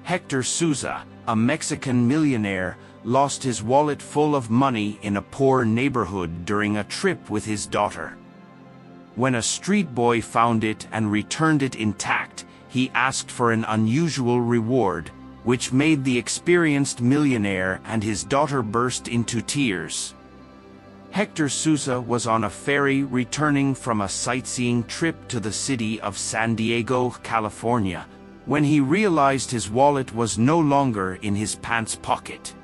Hector Souza, a Mexican millionaire, lost his wallet full of money in a poor neighborhood during a trip with his daughter. When a street boy found it and returned it intact, he asked for an unusual reward, which made the experienced millionaire and his daughter burst into tears. Hector Souza was on a ferry returning from a sightseeing trip to the city of San Diego, California, when he realized his wallet was no longer in his pants pocket.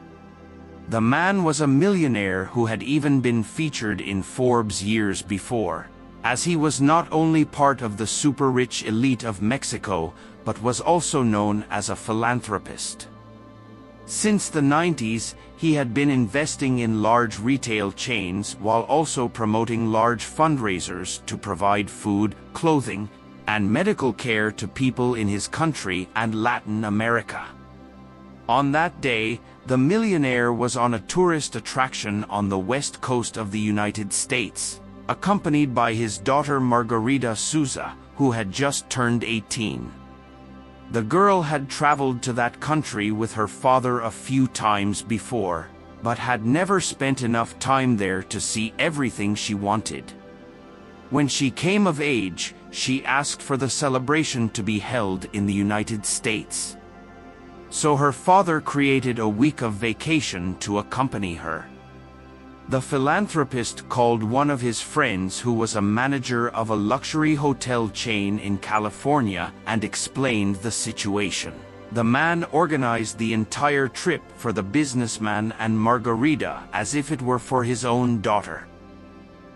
The man was a millionaire who had even been featured in Forbes years before, as he was not only part of the super-rich elite of Mexico, but was also known as a philanthropist. Since the 90s, he had been investing in large retail chains while also promoting large fundraisers to provide food, clothing, and medical care to people in his country and Latin America. On that day, the millionaire was on a tourist attraction on the west coast of the United States, accompanied by his daughter Margarita Souza, who had just turned 18. The girl had traveled to that country with her father a few times before, but had never spent enough time there to see everything she wanted. When she came of age, she asked for the celebration to be held in the United States. So her father created a week of vacation to accompany her. The philanthropist called one of his friends who was a manager of a luxury hotel chain in California and explained the situation. The man organized the entire trip for the businessman and Margarita as if it were for his own daughter.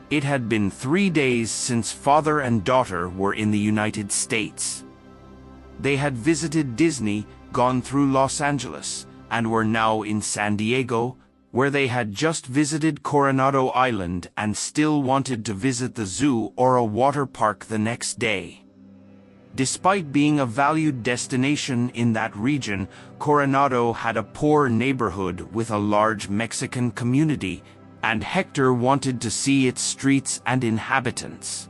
It had been 3 days since father and daughter were in the United States. They had visited Disney, gone through Los Angeles, and were now in San Diego, where they had just visited Coronado Island and still wanted to visit the zoo or a water park the next day. Despite being a valued destination in that region, Coronado had a poor neighborhood with a large Mexican community, and Hector wanted to see its streets and inhabitants.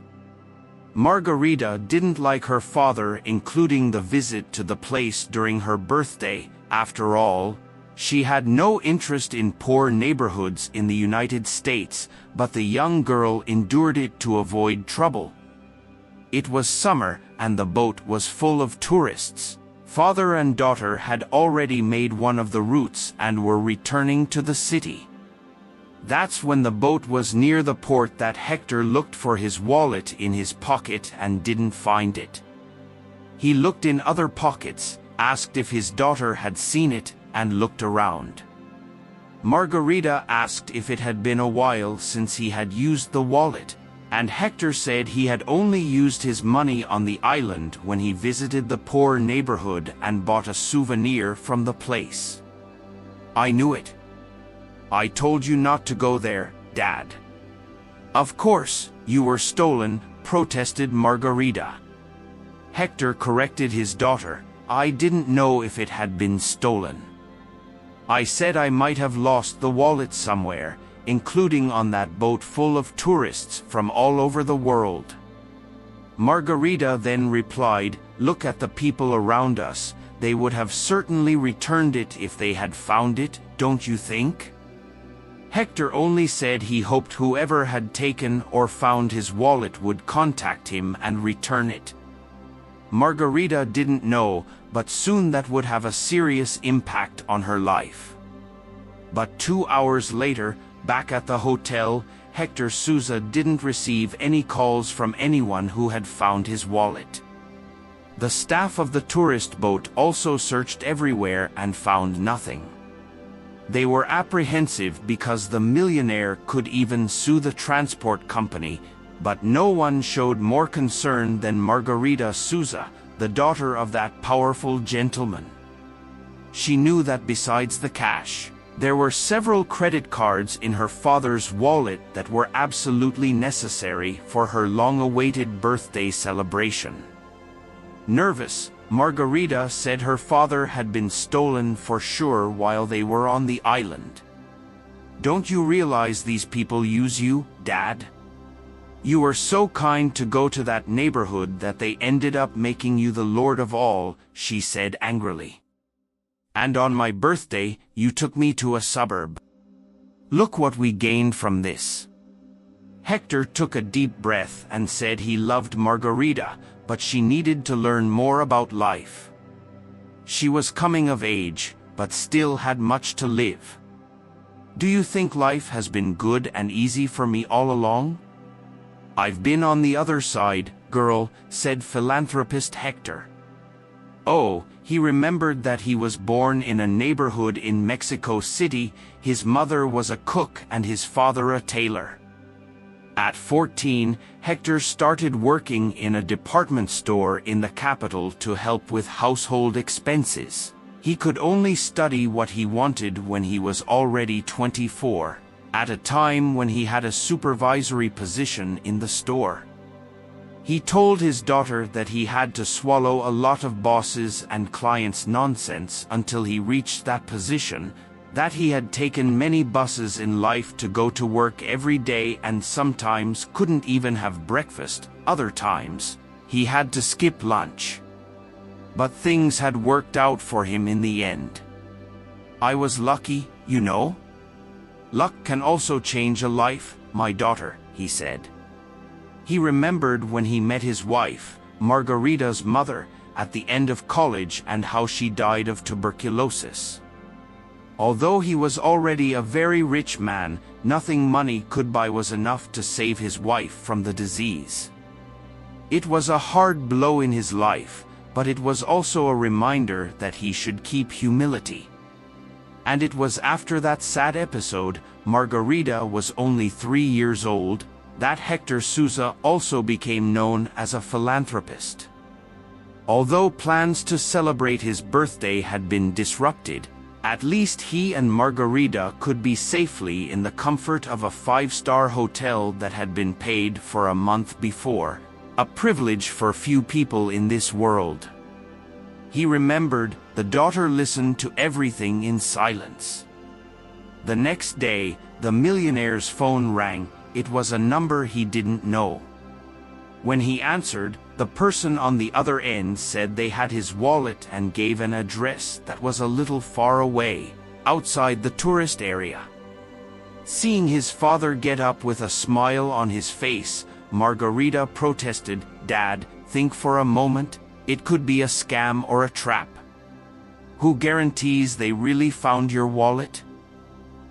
Margarita didn't like her father including the visit to the place during her birthday. After all, she had no interest in poor neighborhoods in the United States, but the young girl endured it to avoid trouble. It was summer, and the boat was full of tourists. Father and daughter had already made one of the routes and were returning to the city. That's when the boat was near the port that Hector looked for his wallet in his pocket and didn't find it. He looked in other pockets, asked if his daughter had seen it, and looked around. Margarita asked if it had been a while since he had used the wallet, and Hector said he had only used his money on the island when he visited the poor neighborhood and bought a souvenir from the place. "I knew it. I told you not to go there, Dad." "Of course, you were stolen," protested Margarita. Hector corrected his daughter. "I didn't know if it had been stolen. I said I might have lost the wallet somewhere, including on that boat full of tourists from all over the world." Margarita then replied, "Look at the people around us. They would have certainly returned it if they had found it, don't you think?" Hector only said he hoped whoever had taken or found his wallet would contact him and return it. Margarita didn't know, but soon that would have a serious impact on her life. But 2 hours later, back at the hotel, Hector Souza didn't receive any calls from anyone who had found his wallet. The staff of the tourist boat also searched everywhere and found nothing. They were apprehensive because the millionaire could even sue the transport company, but no one showed more concern than Margarita Souza, the daughter of that powerful gentleman. She knew that besides the cash, there were several credit cards in her father's wallet that were absolutely necessary for her long-awaited birthday celebration. Nervous, Margarita said her father had been stolen for sure while they were on the island. "Don't you realize these people use you, Dad? You were so kind to go to that neighborhood that they ended up making you the lord of all," she said angrily. And on my birthday, you took me to a suburb. Look what we gained from this." Hector took a deep breath and said he loved Margarita, but she needed to learn more about life. She was coming of age, but still had much to live. "Do you think life has been good and easy for me all along?" "I've been on the other side, girl," said philanthropist Hector. Oh, he remembered that he was born in a neighborhood in Mexico City. His mother was a cook and his father a tailor. At 14, Hector started working in a department store in the capital to help with household expenses. He could only study what he wanted when he was already 24, at a time when he had a supervisory position in the store. He told his daughter that he had to swallow a lot of bosses' and clients' nonsense until he reached that position, that he had taken many buses in life to go to work every day and sometimes couldn't even have breakfast. Other times, he had to skip lunch. But things had worked out for him in the end. "I was lucky, you know. Luck can also change a life, my daughter," he said. He remembered when he met his wife, Margarita's mother, at the end of college and how she died of tuberculosis. Although he was already a very rich man, nothing money could buy was enough to save his wife from the disease. It was a hard blow in his life, but it was also a reminder that he should keep humility. And it was after that sad episode, Margarita was only 3 years old, that Hector Souza also became known as a philanthropist. Although plans to celebrate his birthday had been disrupted, at least he and Margarita could be safely in the comfort of a 5-star hotel that had been paid for a month before, a privilege for few people in this world. He remembered the daughter listened to everything in silence. The next day, the Millionaire's phone rang. It was a number he didn't know. When he answered, the person on the other end said they had his wallet and gave an address that was a little far away, outside the tourist area. Seeing his father get up with a smile on his face, Margarita protested, "Dad, think for a moment, it could be a scam or a trap. Who guarantees they really found your wallet?"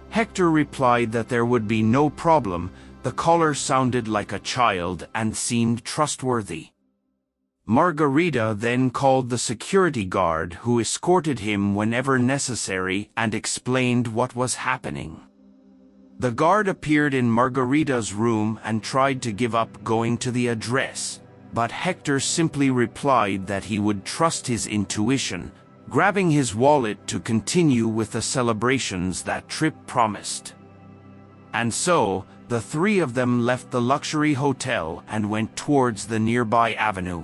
Hector replied that there would be no problem. The caller sounded like a child and seemed trustworthy. Margarita then called the security guard who escorted him whenever necessary and explained what was happening. The guard appeared in Margarita's room and tried to give up going to the address, but Hector simply replied that he would trust his intuition, grabbing his wallet to continue with the celebrations that trip promised. And so, the three of them left the luxury hotel and went towards the nearby avenue.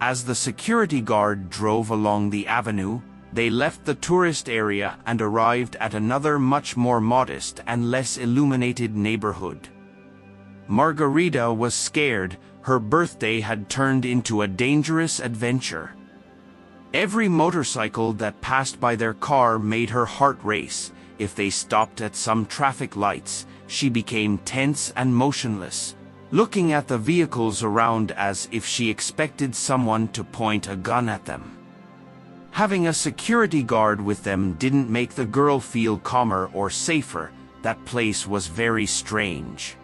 As the security guard drove along the avenue, they left the tourist area and arrived at another much more modest and less illuminated neighborhood. Margarita was scared. Her birthday had turned into a dangerous adventure. Every motorcycle that passed by their car made her heart race. If they stopped at some traffic lights, she became tense and motionless, looking at the vehicles around as if she expected someone to point a gun at them. Having a security guard with them didn't make the girl feel calmer or safer. That place was very strange.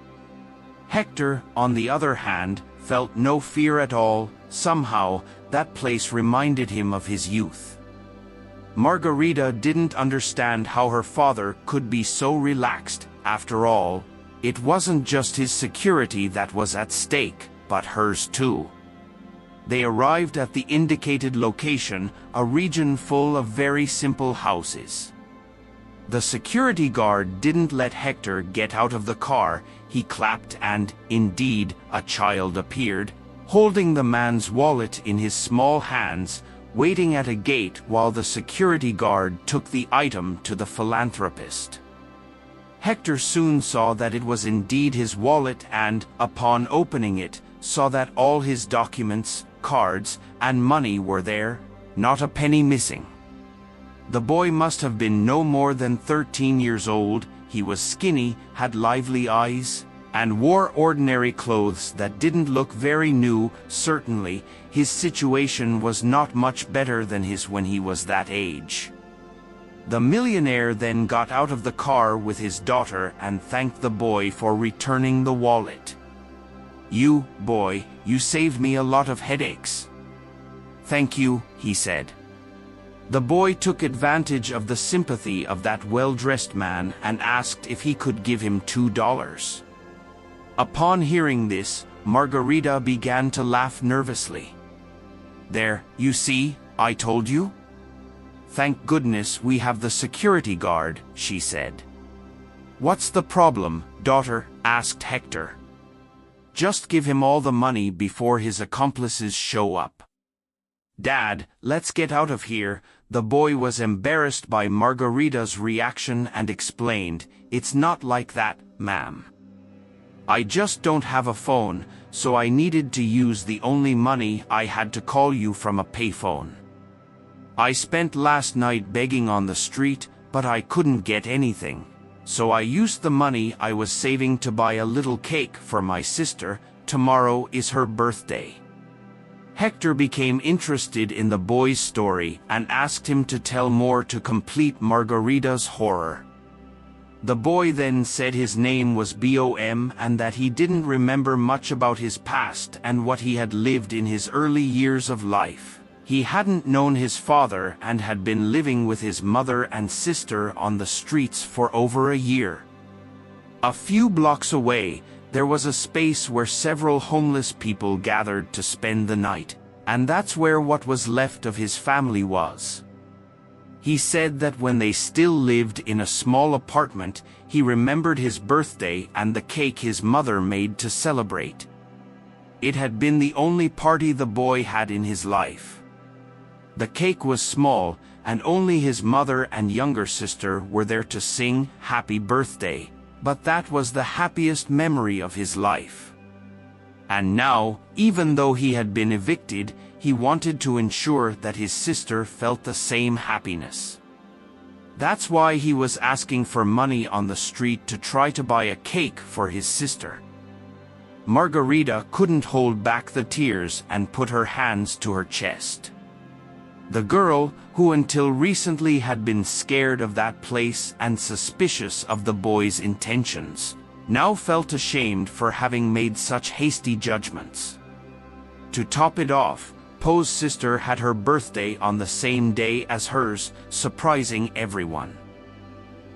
Hector, on the other hand, felt no fear at all. Somehow, that place reminded him of his youth. Margarita didn't understand how her father could be so relaxed. After all, it wasn't just his security that was at stake, but hers too. They arrived at the indicated location, a region full of very simple houses. The security guard didn't let Hector get out of the car. He clapped and, indeed, a child appeared, holding the man's wallet in his small hands, waiting at a gate while the security guard took the item to the philanthropist. Hector soon saw that it was indeed his wallet and, upon opening it, saw that all his documents, cards, and money were there, not a penny missing. The boy must have been no more than 13 years old. He was skinny, had lively eyes, and wore ordinary clothes that didn't look very new. Certainly, his situation was not much better than his when he was that age. The millionaire then got out of the car with his daughter and thanked the boy for returning the wallet. "You, boy, you saved me a lot of headaches." "Thank you," he said. The boy took advantage of the sympathy of that well-dressed man and asked if he could give him $2. Upon hearing this, Margarita began to laugh nervously. "There, you see, I told you? Thank goodness we have the security guard," she said. "What's the problem, daughter?" asked Hector. "Just give him all the money before his accomplices show up." "Dad, let's get out of here." The boy was embarrassed by Margarita's reaction and explained, "It's not like that, ma'am. I just don't have a phone, so I needed to use the only money I had to call you from a payphone. I spent last night begging on the street, but I couldn't get anything, so I used the money I was saving to buy a little cake for my sister. Tomorrow is her birthday." Hector became interested in the boy's story and asked him to tell more to complete Margarita's horror. The boy then said his name was Bom and that he didn't remember much about his past and what he had lived in his early years of life. He hadn't known his father and had been living with his mother and sister on the streets for over a year. A few blocks away, there was a space where several homeless people gathered to spend the night, and that's where what was left of his family was. He said that when they still lived in a small apartment, he remembered his birthday and the cake his mother made to celebrate. It had been the only party the boy had in his life. The cake was small, and only his mother and younger sister were there to sing happy birthday, but that was the happiest memory of his life. And now, even though he had been evicted, he wanted to ensure that his sister felt the same happiness. That's why he was asking for money on the street to try to buy a cake for his sister. Margarita couldn't hold back the tears and put her hands to her chest. The girl, who until recently had been scared of that place and suspicious of the boy's intentions, now felt ashamed for having made such hasty judgments. To top it off, Poe's sister had her birthday on the same day as hers, surprising everyone.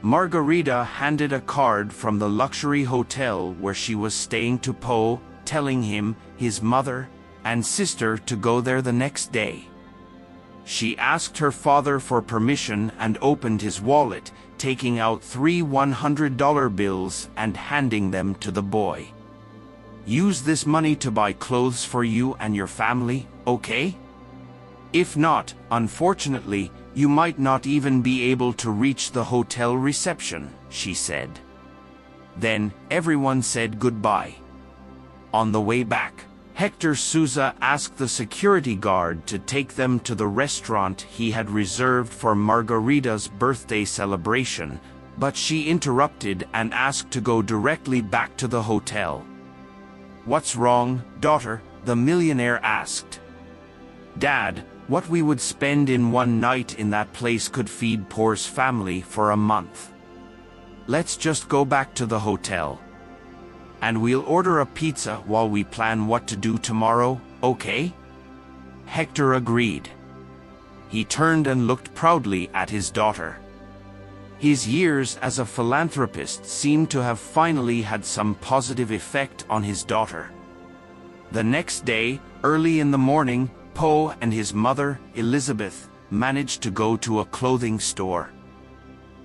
Margarita handed a card from the luxury hotel where she was staying to Poe, telling him, his mother, and sister to go there the next day. She asked her father for permission and opened his wallet, taking out 3 $100 bills and handing them to the boy. "Use this money to buy clothes for you and your family, okay? If not, unfortunately, you might not even be able to reach the hotel reception," she said. Then, everyone said goodbye. On the way back, Hector Souza asked the security guard to take them to the restaurant he had reserved for Margarita's birthday celebration, but she interrupted and asked to go directly back to the hotel. "What's wrong, daughter?" the millionaire asked. "Dad, what we would spend in one night in that place could feed Poe's family for a month. Let's just go back to the hotel. And we'll order a pizza while we plan what to do tomorrow, okay?" Hector agreed. He turned and looked proudly at his daughter. His years as a philanthropist seemed to have finally had some positive effect on his daughter. The next day, early in the morning, Poe and his mother, Elizabeth, managed to go to a clothing store.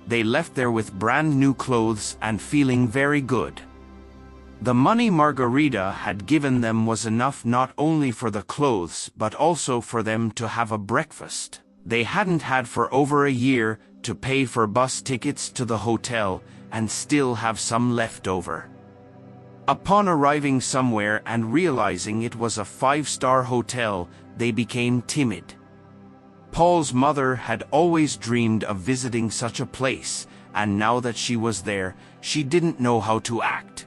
They left there with brand new clothes and feeling very good. The money Margarita had given them was enough not only for the clothes but also for them to have a breakfast they hadn't had for over a year, to pay for bus tickets to the hotel, and still have some left over. Upon arriving somewhere and realizing it was a 5-star hotel, they became timid. Paul's mother had always dreamed of visiting such a place, and now that she was there, she didn't know how to act.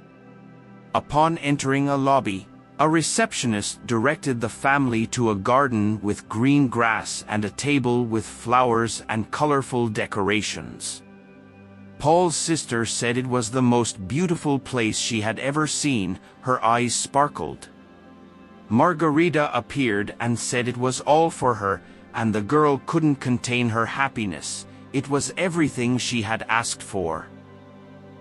Upon entering a lobby, a receptionist directed the family to a garden with green grass and a table with flowers and colorful decorations. Paul's sister said it was the most beautiful place she had ever seen. Her eyes sparkled. Margarita appeared and said it was all for her, and the girl couldn't contain her happiness. It was everything she had asked for.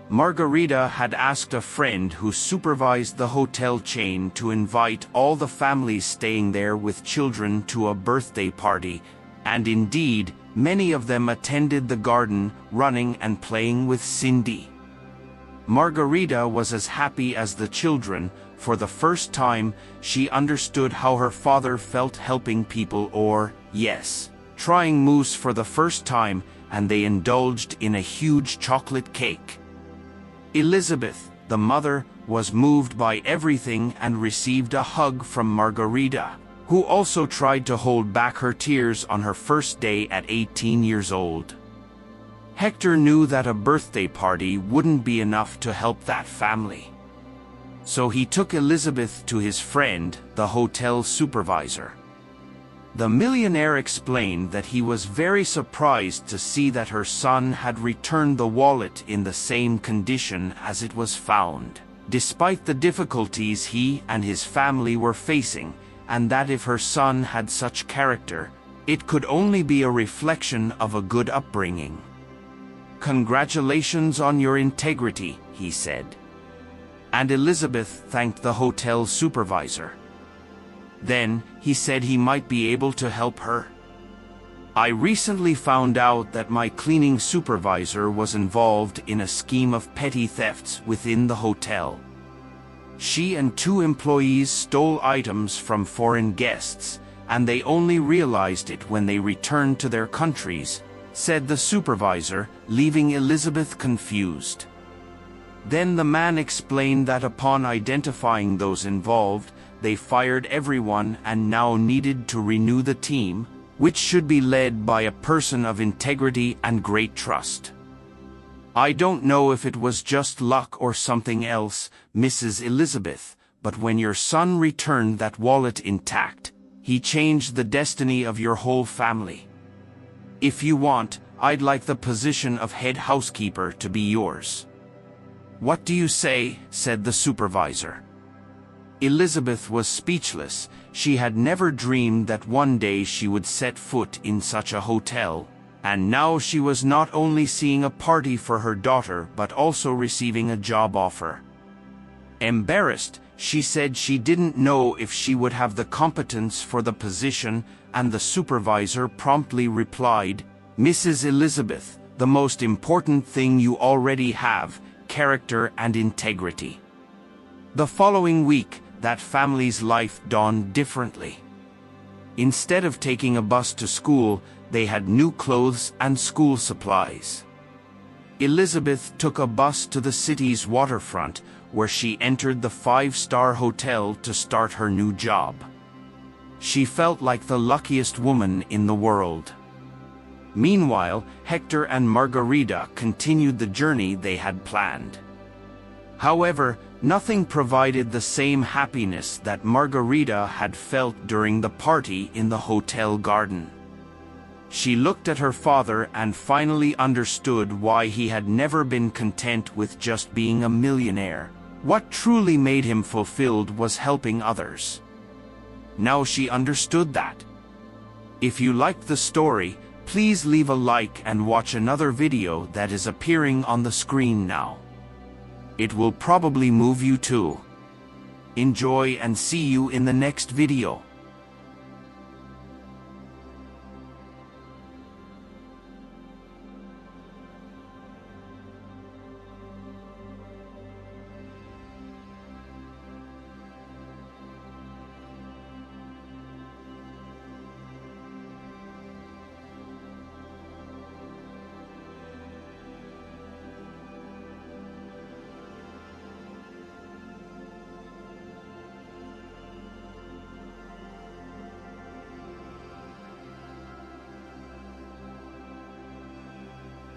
Margarita had asked a friend who supervised the hotel chain to invite all the families staying there with children to a birthday party, and indeed, many of them attended the garden, running and playing with Cindy. Margarita was as happy as the children. For the first time, she understood how her father felt helping people, or, yes, trying mousse for the first time, and they indulged in a huge chocolate cake. Elizabeth, the mother, was moved by everything and received a hug from Margarita, who also tried to hold back her tears on her first day at 18 years old. Hector knew that a birthday party wouldn't be enough to help that family. So he took Elizabeth to his friend, the hotel supervisor. The millionaire explained that he was very surprised to see that her son had returned the wallet in the same condition as it was found, despite the difficulties he and his family were facing, and that if her son had such character, it could only be a reflection of a good upbringing. "Congratulations on your integrity," he said. And Elizabeth thanked the hotel supervisor. Then, he said he might be able to help her. "I recently found out that my cleaning supervisor was involved in a scheme of petty thefts within the hotel. She and 2 employees stole items from foreign guests, and they only realized it when they returned to their countries," said the supervisor, leaving Elizabeth confused. Then the man explained that upon identifying those involved, they fired everyone and now needed to renew the team, which should be led by a person of integrity and great trust. "I don't know if it was just luck or something else, Mrs. Elizabeth, but when your son returned that wallet intact, he changed the destiny of your whole family. If you want, I'd like the position of head housekeeper to be yours." "What do you say?" said the supervisor. Elizabeth was speechless. She had never dreamed that one day she would set foot in such a hotel, and now she was not only seeing a party for her daughter but also receiving a job offer. Embarrassed, she said she didn't know if she would have the competence for the position, and the supervisor promptly replied, "Mrs. Elizabeth, the most important thing you already have, character and integrity." The following week, that family's life dawned differently. Instead of taking a bus to school, they had new clothes and school supplies. Elizabeth took a bus to the city's waterfront, where she entered the 5-star hotel to start her new job. She felt like the luckiest woman in the world. Meanwhile, Hector and Margarita continued the journey they had planned. However, nothing provided the same happiness that Margarita had felt during the party in the hotel garden. She looked at her father and finally understood why he had never been content with just being a millionaire. What truly made him fulfilled was helping others. Now she understood that. If you liked the story, please leave a like and watch another video that is appearing on the screen now. It will probably move you too. Enjoy and see you in the next video.